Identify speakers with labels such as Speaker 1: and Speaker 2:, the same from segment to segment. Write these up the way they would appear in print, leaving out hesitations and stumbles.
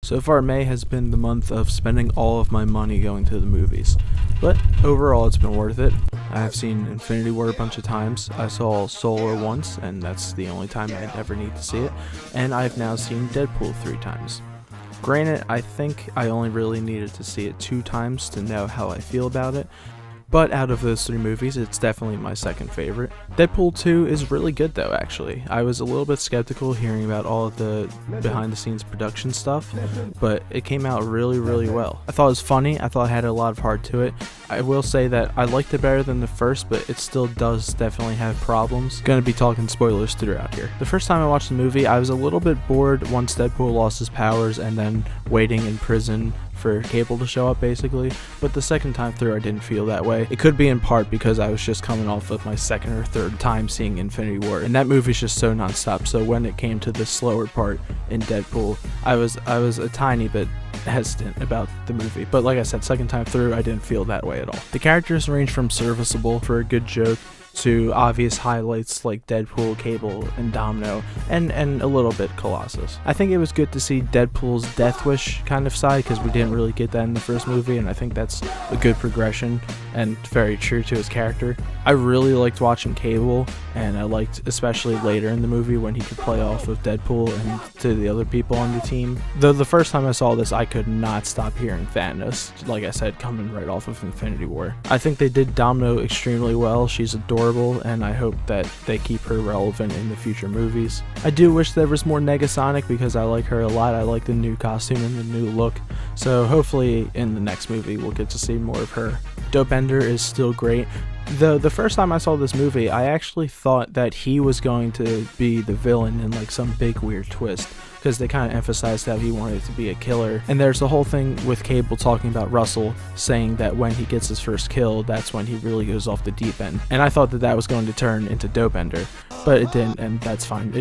Speaker 1: So far, May has been the month of spending all of my money going to the movies, but overall it's been worth it. I have seen Infinity War a bunch of times. I saw Solar once, and that's the only time I'd ever need to see it, and I've now seen Deadpool 3 times. Granted, I think I only really needed to see it 2 times to know how I feel about it, but out of those 3 movies, it's definitely my second favorite. Deadpool 2 is really good though, actually. I was a little bit skeptical hearing about all of the behind the scenes production stuff, but it came out really well. I thought it was funny, I thought it had a lot of heart to it. I will say that I liked it better than the first, but it still does definitely have problems. Gonna be talking spoilers throughout here. The first time I watched the movie, I was a little bit bored once Deadpool lost his powers and then waiting in prison for Cable to show up basically, but the second time through I didn't feel that way. It could be in part because I was just coming off of my second or third time seeing Infinity War, and that movie's just so nonstop, so when it came to the slower part in Deadpool, I was a tiny bit hesitant about the movie, but like I said, second time through I didn't feel that way at all. The characters range from serviceable for a good joke to obvious highlights like Deadpool, Cable, and Domino, and a little bit Colossus. I think it was good to see Deadpool's Death Wish kind of side, because we didn't really get that in the first movie, and I think that's a good progression and very true to his character. I really liked watching Cable, and I liked especially later in the movie when he could play off of Deadpool and to the other people on the team. Though the first time I saw this, I could not stop hearing Thanos, like I said, coming right off of Infinity War. I think they did Domino extremely well. She's adorable, and I hope that they keep her relevant in the future movies. I do wish there was more Negasonic because I like her a lot. I like the new costume and the new look, so hopefully in the next movie we'll get to see more of her. Dopeender is still great. Though the first time I saw this movie, I actually thought that he was going to be the villain in like some big weird twist, because they kind of emphasized how he wanted to be a killer. And there's the whole thing with Cable talking about Russell saying that when he gets his first kill, that's when he really goes off the deep end. And I thought that that was going to turn into Dopeender, but it didn't, and that's fine.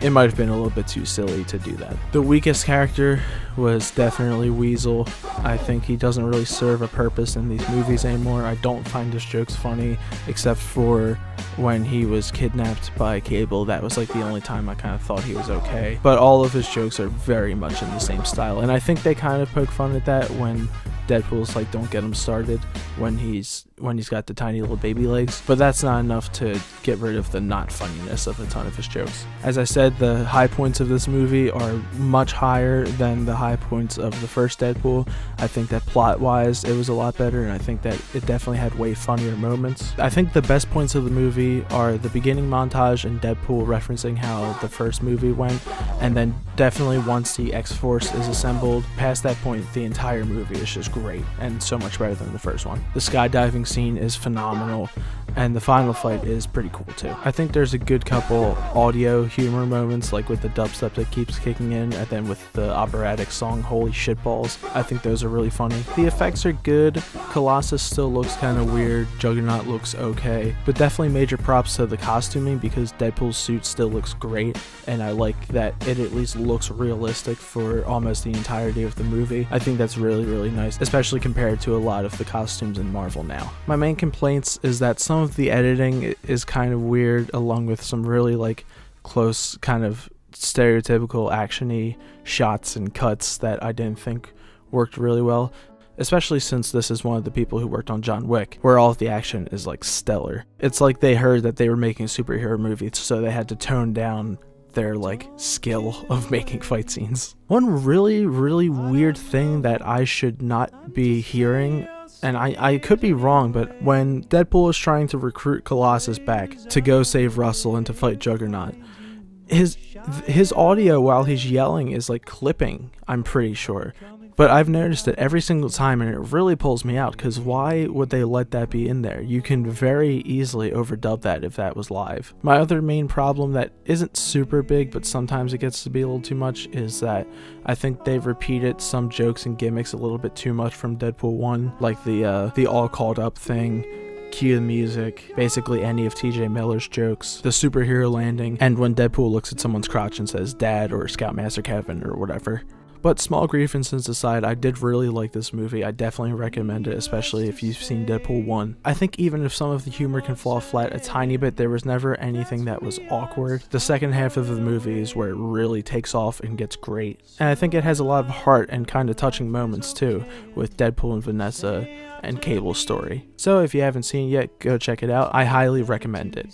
Speaker 1: It might have been a little bit too silly to do that. The weakest character was definitely Weasel. I think he doesn't really serve a purpose in these movies anymore. I don't find his jokes funny, except for when he was kidnapped by Cable. That was like the only time I kind of thought he was okay. But all of his jokes are very much in the same style, and I think they kind of poke fun at that when Deadpool's like, don't get him started, when he's got the tiny little baby legs, but that's not enough to get rid of the not funniness of a ton of his jokes. As I said, the high points of this movie are much higher than the high points of the first Deadpool. I think that plot-wise it was a lot better, and I think that it definitely had way funnier moments. I think the best points of the movie are the beginning montage and Deadpool referencing how the first movie went, and then definitely once the X-Force is assembled. Past that point, the entire movie is just great and so much better than the first one. The skydiving scene is phenomenal, and the final fight is pretty cool too. I think there's a good couple audio humor moments, like with the dubstep that keeps kicking in, and then with the operatic song Holy Shitballs. I think those are really funny. The effects are good. Colossus still looks kind of weird. Juggernaut looks okay, but definitely major props to the costuming, because Deadpool's suit still looks great, and I like that it at least looks realistic for almost the entirety of the movie. I think that's really nice, especially compared to a lot of the costumes in Marvel now. My main complaints is that some of the editing is kind of weird, along with some really like close kind of stereotypical action-y shots and cuts that I didn't think worked really well, especially since this is one of the people who worked on John Wick, where all of the action is like stellar. It's like they heard that they were making superhero movies, so they had to tone down their like skill of making fight scenes. One really weird thing that I should not be hearing, and I could be wrong, but when Deadpool is trying to recruit Colossus back to go save Russell and to fight Juggernaut, his audio while he's yelling is like clipping, I'm pretty sure. But I've noticed it every single time, and it really pulls me out, because why would they let that be in there? You can very easily overdub that if that was live. My other main problem that isn't super big, but sometimes it gets to be a little too much, is that I think they've repeated some jokes and gimmicks a little bit too much from Deadpool 1, like the all called up thing, cue the music, basically any of TJ Miller's jokes, the superhero landing, and when Deadpool looks at someone's crotch and says Dad or Scoutmaster Kevin or whatever. But small grievances aside, I did really like this movie. I definitely recommend it, especially if you've seen Deadpool 1. I think even if some of the humor can fall flat a tiny bit, there was never anything that was awkward. The second half of the movie is where it really takes off and gets great. And I think it has a lot of heart and kind of touching moments too, with Deadpool and Vanessa and Cable's story. So if you haven't seen it yet, go check it out. I highly recommend it.